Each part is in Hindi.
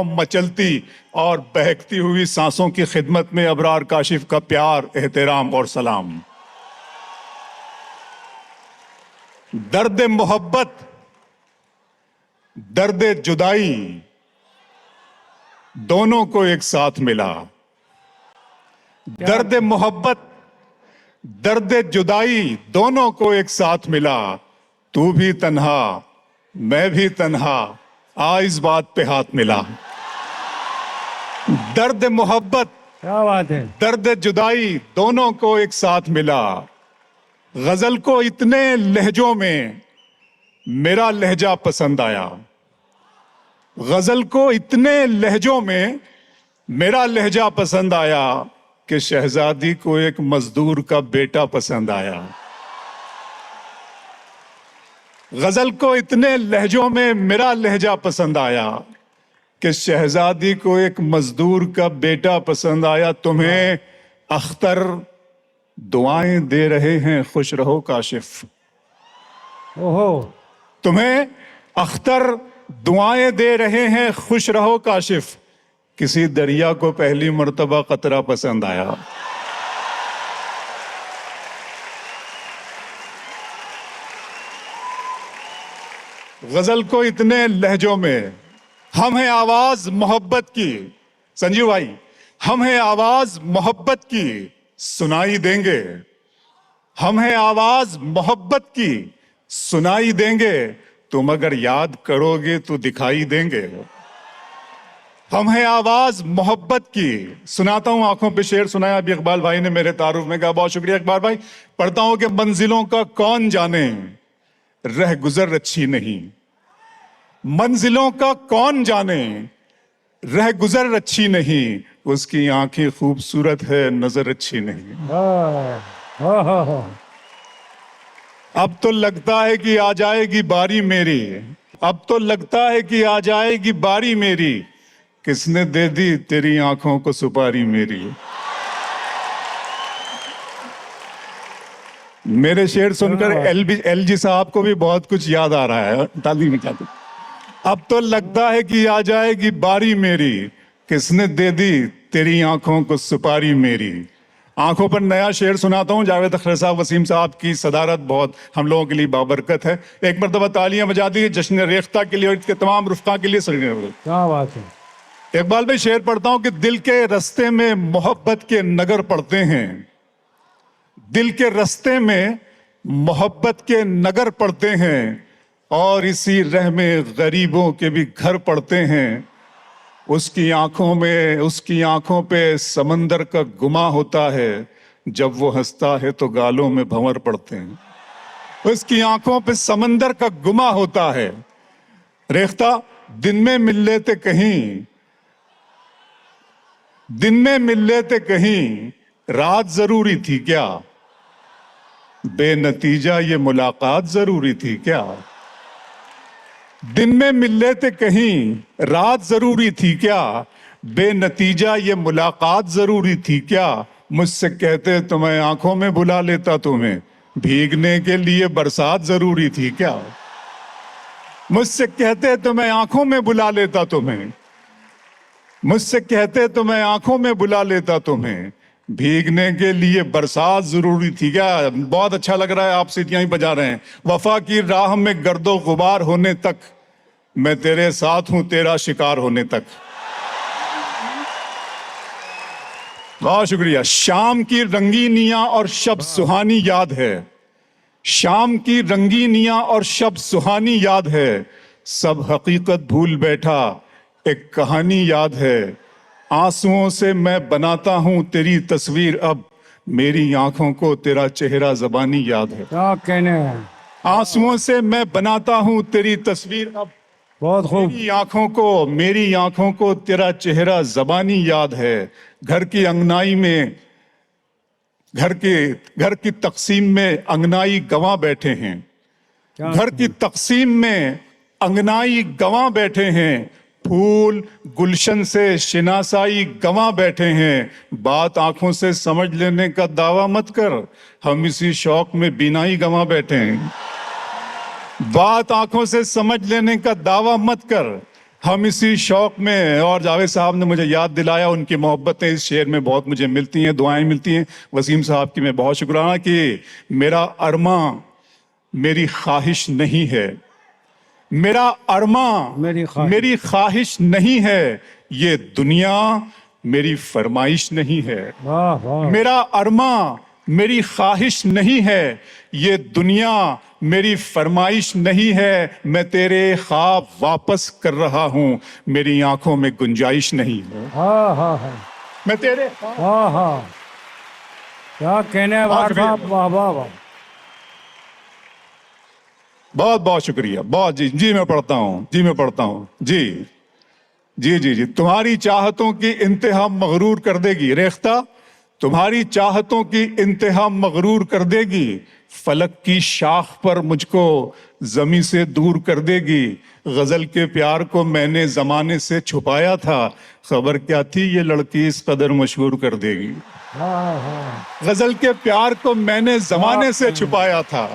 मचलती और बहकती हुई सांसों की खिदमत में अबरार काशिफ का प्यार, एहतराम और सलाम। दर्द मोहब्बत, दर्द जुदाई दोनों को एक साथ मिला। दर्द मोहब्बत, दर्द जुदाई दोनों को एक साथ मिला। तू भी तन्हा, मैं भी तन्हा, आ इस बात पे हाथ मिला। दर्द मोहब्बत, क्या बात है। दर्द जुदाई दोनों को एक साथ मिला। गजल को इतने लहजों में मेरा लहजा पसंद आया। गजल को इतने लहजों में मेरा लहजा पसंद आया कि शहजादी को एक मजदूर का बेटा पसंद आया। गजल को इतने लहजों में मेरा लहजा पसंद आया कि शहजादी को एक मजदूर का बेटा पसंद आया। तुम्हें अख्तर दुआएं दे रहे हैं, खुश रहो काशिफ। ओहो, तुम्हें अख्तर दुआएं दे रहे हैं, खुश रहो काशिफ। किसी दरिया को पहली मर्तबा कतरा पसंद आया। गजल को इतने लहजों में, हम हैं आवाज मोहब्बत की। संजीव भाई, हम हैं आवाज मोहब्बत की, सुनाई देंगे। हम हैं आवाज मोहब्बत की, सुनाई देंगे। तुम अगर याद करोगे तो दिखाई देंगे। हम हैं आवाज मोहब्बत की। सुनाता हूं, आंखों पे शेर सुनाया अभी इकबाल भाई ने मेरे तारुफ में, कहा बहुत शुक्रिया इकबाल भाई। पढ़ता हूं कि मंजिलों का कौन जाने, रह गुजर अच्छी नहीं। मंजिलों का कौन जाने, रह गुजर अच्छी नहीं। उसकी आंखें खूबसूरत है, नजर अच्छी नहीं। अब तो लगता है कि आ जाएगी बारी मेरी। अब तो लगता है कि आ जाएगी बारी मेरी। किसने दे दी तेरी आंखों को सुपारी मेरी। मेरे शेर सुनकर एलजी साहब को भी बहुत कुछ याद आ रहा है। ताली में क्या दे। अब तो लगता है कि आ जाएगी बारी मेरी। किसने दे दी तेरी आंखों को सुपारी मेरी। आंखों पर नया शेर सुनाता हूं। जावेद अख्तर साहब, वसीम साहब की सदारत बहुत हम लोगों के लिए बाबरकत है। एक मरतबा तालियां बजा दी जश्न रेख्ता के लिए और इसके तमाम रुफ़क़ा के लिए। क्या बात है। इकबाल भाई, शेर पढ़ता हूं कि दिल के रास्ते में मोहब्बत के नगर पड़ते हैं। दिल के रास्ते में मोहब्बत के नगर पड़ते हैं और इसी राह में गरीबों के भी घर पड़ते हैं। उसकी आंखों पे समंदर का गुमा होता है। जब वो हंसता है तो गालों में भंवर पड़ते हैं। उसकी आंखों पे समंदर का गुमा होता है। रेख्ता, दिन में मिल लेते कहीं, दिन में मिल लेते कहीं, रात जरूरी थी क्या। बेनतीजा ये मुलाकात जरूरी थी क्या। दिन में मिल लेते कहीं, रात जरूरी थी क्या। बेनतीजा ये मुलाकात जरूरी थी क्या। मुझसे कहते तो मैं आंखों में बुला लेता तुम्हें। भीगने के लिए बरसात जरूरी थी क्या। मुझसे कहते तो मैं आंखों में बुला लेता तुम्हें। मुझसे कहते तो मैं आंखों में बुला लेता तुम्हें। भीगने के लिए बरसात जरूरी थी क्या। बहुत अच्छा लग रहा है, आप सीटियां ही बजा रहे हैं। वफा की राह में गर्दो गुबार होने तक, मैं तेरे साथ हूं तेरा शिकार होने तक। बहुत शुक्रिया। शाम की रंगीनियां और शब सुहानी याद है। शाम की रंगीनियां और शब सुहानी याद है। सब हकीकत भूल बैठा, एक कहानी याद है। आंसुओं से मैं बनाता हूं तेरी तस्वीर अब, मेरी आंखों को तेरा चेहरा ज़बानी याद है। क्या कहने हैं। आंसुओं से मैं बनाता हूं तेरी तस्वीर अब, बहुत खूब। मेरी आंखों को तेरा चेहरा ज़बानी याद है। घर की अंगनाई में, घर की तकसीम में अंगनाई गवां बैठे हैं। घर की तकसीम में अंगनाई गवां बैठे हैं। फूल गुलशन से शिनासाई गवां बैठे हैं। बात आंखों से समझ लेने का दावा मत कर, हम इसी शौक में बिनाई गवां बैठे हैं। बात आंखों से समझ लेने का दावा मत कर, हम इसी शौक में, और जावेद साहब ने मुझे याद दिलाया, उनकी मोहब्बतें इस शेर में बहुत मुझे मिलती हैं, दुआएं मिलती हैं। वसीम साहब की मैं बहुत शुक्राना कि मेरा अरमा मेरी ख्वाहिश नहीं है, मेरा अरमा मेरी ख्वाहिश नहीं है, ये दुनिया मेरी फरमाइश नहीं है। वाह वाह। मेरा अरमा मेरी ख्वाहिश नहीं है, ये दुनिया मेरी फरमाइश नहीं है। मैं तेरे ख्वाब वापस कर रहा हूं, मेरी आंखों में गुंजाइश नहीं है। हाँ हाँ हाँ मैं तेरे हाँ हाँ, क्या कहने वार साहब, वाह वाह वाह। बहुत बहुत शुक्रिया, बहुत। जी जी मैं पढ़ता हूँ, जी मैं पढ़ता हूँ, जी जी जी जी। तुम्हारी चाहतों की इंतहा मगरूर कर देगी रेख्ता, तुम्हारी चाहतों की इंतहा मगरूर कर देगी। फलक की शाख पर मुझको जमी से दूर कर देगी। गजल के प्यार को मैंने जमाने से छुपाया था, खबर क्या थी ये लड़की इस कदर मशहूर कर देगी। हाँ हाँ गजल के प्यार को मैंने जमाने से छुपाया था,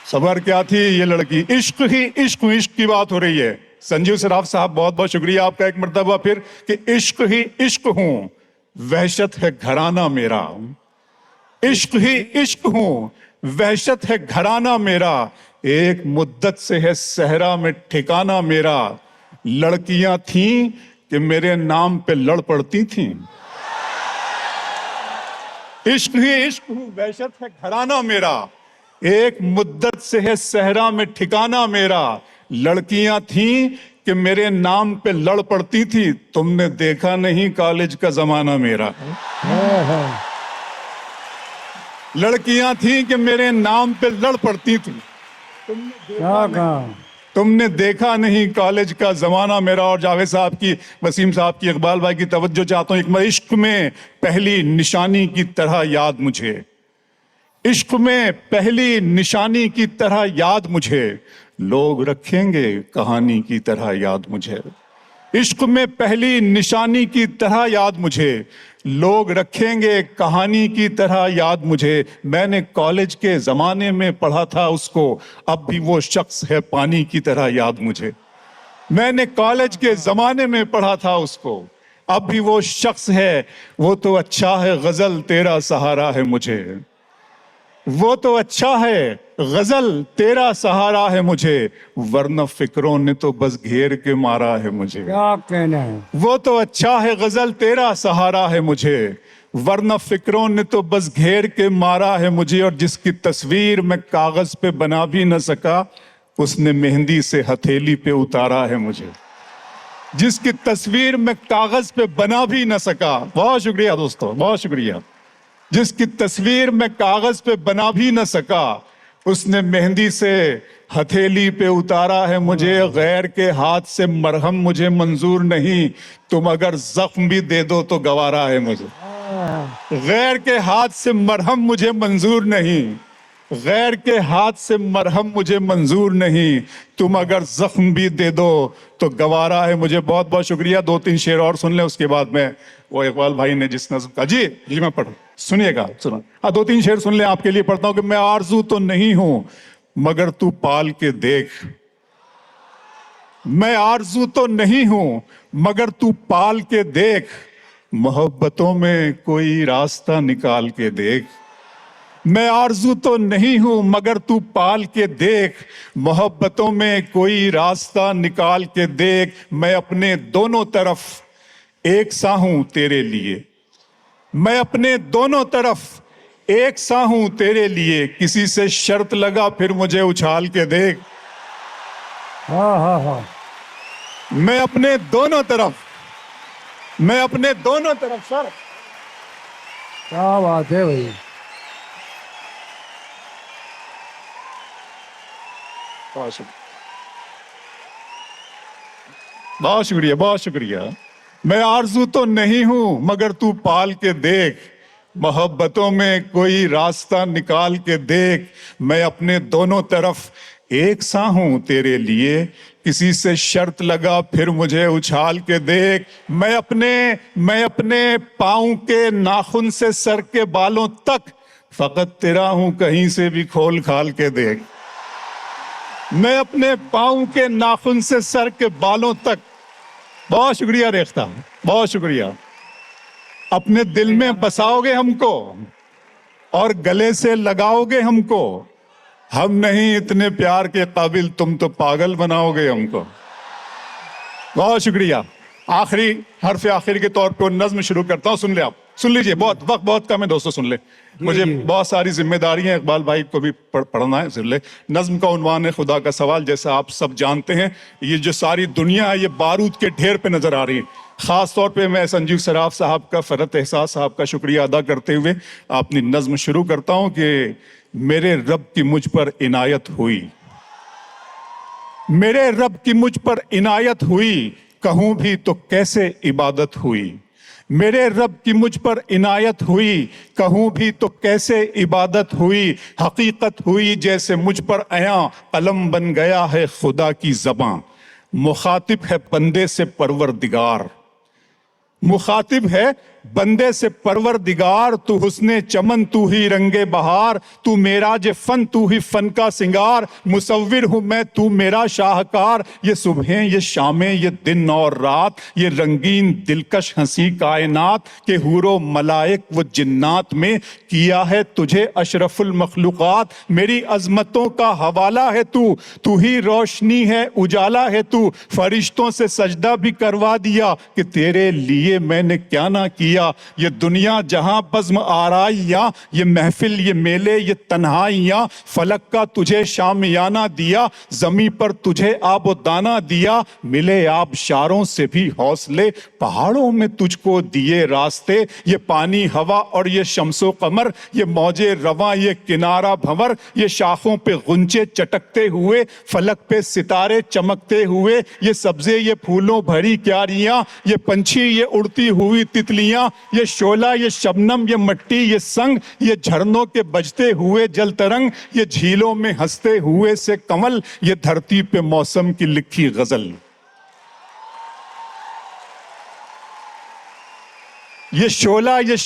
खबर क्या थी ये लड़की। इश्क ही इश्क, इश्क की बात हो रही है। संजीव सराफ साहब बहुत बहुत शुक्रिया आपका एक मर्तबा फिर, कि इश्क ही इश्क हूं, वहशत है घराना मेरा। इश्क ही इश्क हूं, वहशत है घराना मेरा, एक मुद्दत से है सहरा में ठिकाना मेरा। लड़कियां थीं कि मेरे नाम पे लड़ पड़ती थीं। इश्क ही इश्क हूं, वहशत है घराना मेरा, एक मुद्दत से है सहरा में ठिकाना मेरा। लड़कियां थीं कि मेरे नाम पे लड़ पड़ती थी, तुमने देखा नहीं कॉलेज का जमाना मेरा। हाँ हाँ। लड़कियां थीं कि मेरे नाम पे लड़ पड़ती थी, क्या कहा। तुमने देखा नहीं कॉलेज का जमाना मेरा। और जावेद साहब की, वसीम साहब की, इकबाल भाई की तवज्जो चाहता हूं। एक इश्क में पहली निशानी की तरह याद मुझे, इश्क में पहली निशानी की तरह याद मुझे, लोग रखेंगे कहानी की तरह याद मुझे। इश्क में पहली निशानी की तरह याद मुझे, लोग रखेंगे कहानी की तरह याद मुझे। मैंने कॉलेज के जमाने में पढ़ा था उसको, अब भी वो शख्स है पानी की तरह याद मुझे। मैंने कॉलेज के जमाने में पढ़ा था उसको, अब भी वो शख्स है। वो तो अच्छा है गजल तेरा सहारा है मुझे, वो तो अच्छा है गजल तेरा सहारा है मुझे, वरना फिक्रों ने तो बस घेर के मारा है मुझे। क्या कहना है। वो तो अच्छा है गजल तेरा सहारा है मुझे, वरना फिक्रों ने तो बस घेर के मारा है मुझे। और जिसकी तस्वीर मैं कागज पे बना भी न सका, उसने मेहंदी से हथेली पे उतारा है मुझे। जिसकी तस्वीर मैं कागज पे बना भी न सका, बहुत शुक्रिया दोस्तों, बहुत शुक्रिया। जिसकी तस्वीर मैं कागज पे बना भी न सका, उसने मेहंदी से हथेली पे उतारा है मुझे। गैर के हाथ से मरहम मुझे मंजूर नहीं, तुम अगर जख्म भी दे दो तो गवारा है मुझे। गैर के हाथ से मरहम मुझे मंजूर नहीं, गैर के हाथ से मरहम मुझे मंजूर नहीं, तुम अगर जख्म भी दे दो तो गवारा है मुझे। बहुत बहुत शुक्रिया। दो तीन शेर और सुन ले, उसके बाद में वो इकबाल भाई ने जिस नज़्म का, जी जी मैं पढ़, सुनिएगा, सुनो। हाँ, दो तीन शेर सुन ले, आपके लिए पढ़ता हूं कि मैं आरजू तो नहीं हूं मगर तू पाल के देख, मैं आरजू तो नहीं हूं मगर तू पाल के देख, मोहब्बतों में कोई रास्ता निकाल के देख। मैं आरजू तो नहीं हूं मगर तू पाल के देख, मोहब्बतों में कोई रास्ता निकाल के देख। मैं अपने दोनों तरफ एक सा हूं तेरे लिए, मैं अपने दोनों तरफ एक सा हूं तेरे लिए, किसी से शर्त लगा फिर मुझे उछाल के देख। हाँ हाँ हाँ। मैं अपने दोनों तरफ, मैं अपने दोनों तरफ सर। क्या बात है भाई। बहुत शुक्रिया, बहुत शुक्रिया। मैं आरजू तो नहीं हूं मगर तू पाल के देख, मोहब्बतों में कोई रास्ता निकाल के देख। मैं अपने दोनों तरफ एक सा हूं तेरे लिए, किसी से शर्त लगा फिर मुझे उछाल के देख। मैं अपने पाँव के नाखून से सर के बालों तक फकत तेरा हूं, कहीं से भी खोल खाल के देख। मैं अपने पाँव के नाखून से सर के बालों तक, बहुत शुक्रिया रेख्ता, बहुत शुक्रिया। अपने दिल में बसाओगे हमको और गले से लगाओगे हमको, हम नहीं इतने प्यार के काबिल, तुम तो पागल बनाओगे हमको। बहुत शुक्रिया। आखिरी हर्फ आखिर के तौर पे नज्म शुरू करता हूं, सुन ले आप, सुन लीजिए, बहुत वक्त बहुत कम है दोस्तों, सुन ले, मुझे बहुत सारी जिम्मेदारियां, इकबाल भाई को भी पढ़ना है, सुन ले। नज्म का उन्वान है खुदा का सवाल। जैसा आप सब जानते हैं, ये जो सारी दुनिया है ये बारूद के ढेर पे नजर आ रही है। खास तौर पे मैं संजीव सराफ साहब का, फरत एहसास साहब का शुक्रिया अदा करते हुए अपनी नज्म शुरू करता हूं कि मेरे रब की मुझ पर इनायत हुई, मेरे रब की मुझ पर इनायत हुई, कहूं भी तो कैसे इबादत हुई। मेरे रब की मुझ पर इनायत हुई, कहूं भी तो कैसे इबादत हुई। हकीकत हुई जैसे मुझ पर आया, कलम बन गया है खुदा की ज़बां। मुखातिब है बंदे से परवरदिगार, मुखातिब है बंदे से परवरदिगार। तू हुस्ने चमन, तू ही रंगे बहार, तू मेरा जे फन, तू ही फन का सिंगार। मुसव्विर हूं मैं, तू मेरा शाहकार। ये सुबहें, ये शामें, ये दिन और रात, ये रंगीन दिलकश हंसी कायनात के हूरो मलाइक व जिन्नात में किया है तुझे अशरफुल मखलूकात। मेरी अजमतों का हवाला है तू, तू ही रोशनी है, उजाला है तू। फरिश्तों से सजदा भी करवा दिया कि तेरे लिए मैंने क्या ना किया। ये दुनिया जहां बज़्म आराइयां, ये महफिल, ये मेले, ये तन्हाइयां। फलक का तुझे शामियाना दिया, जमी पर तुझे आबो दाना दिया। मिले आबशारों से भी हौसले, पहाड़ों में तुझको दिए रास्ते। ये पानी हवा और ये शम्सो कमर, ये मौजे रवा, ये किनारा भंवर। ये शाखों पे गुंचे चटकते हुए, फलक पे सितारे चमकते हुए। ये सब्जे, ये फूलों भरी क्यारियां, ये पंछी, ये उड़ती हुई तितलियां। ये शोला, ये शबनम, ये मट्टी, ये संग, ये झरनों के बजते हुए जल तरंग। ये झीलों में हंसते हुए से कमल, ये धरती पे मौसम की लिखी गजल। ये शोला, ये